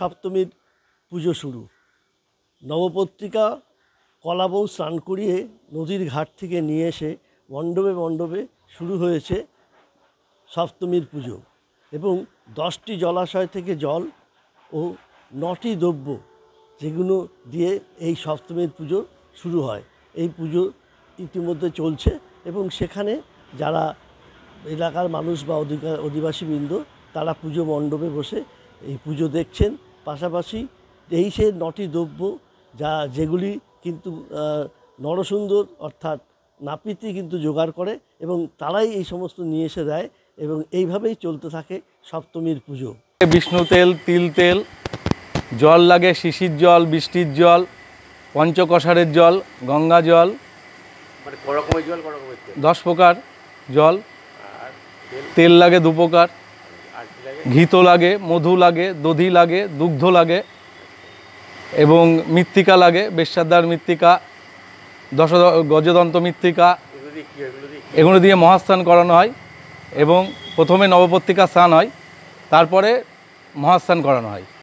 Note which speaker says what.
Speaker 1: সপ্তমীর পুজো শুরু। নবপত্রিকা কলা বউ স্নান করিয়ে নদীর ঘাট থেকে নিয়ে এসে মণ্ডপে মণ্ডপে শুরু হয়েছে সপ্তমীর পুজো এবং 10টি জলাশয় থেকে জল ও 9টি দ্রব্য যেগুলো দিয়ে এই সপ্তমীর পুজো শুরু হয়। এই পুজো ইতিমধ্যে চলছে এবং সেখানে যারা এলাকার মানুষ বা অধিবাসীবৃন্দ তারা পুজো মণ্ডপে বসে এই পুজো দেখছেন। পাশাপাশি এই সে 9টি দ্রব্য যেগুলি কিন্তু নরসুন্দর অর্থাৎ নাপিতই কিন্তু জোগাড় করে এবং তারাই এই সমস্ত নিয়ে এসে দেয় এবং এইভাবেই চলতে থাকে সপ্তমীর পুজো।
Speaker 2: বিষ্ণু তেল, তিল তেল, জল লাগে শিশির জল, বৃষ্টির জল, পঞ্চকষারের জল, গঙ্গা জল, 10 প্রকার জল, তেল লাগে 2 প্রকার, ঘিতো লাগে, মধু লাগে, দধি লাগে, দুগ্ধ লাগে এবং মৃত্তিকা লাগে, বেশ্যাদ্বার মৃত্তিকা, গজদন্ত মৃত্তিকা, এগুলো দিয়ে মহাস্নান করানো হয় এবং প্রথমে নবপত্রিকা স্নান হয়, তারপরে মহাস্নান করানো হয়।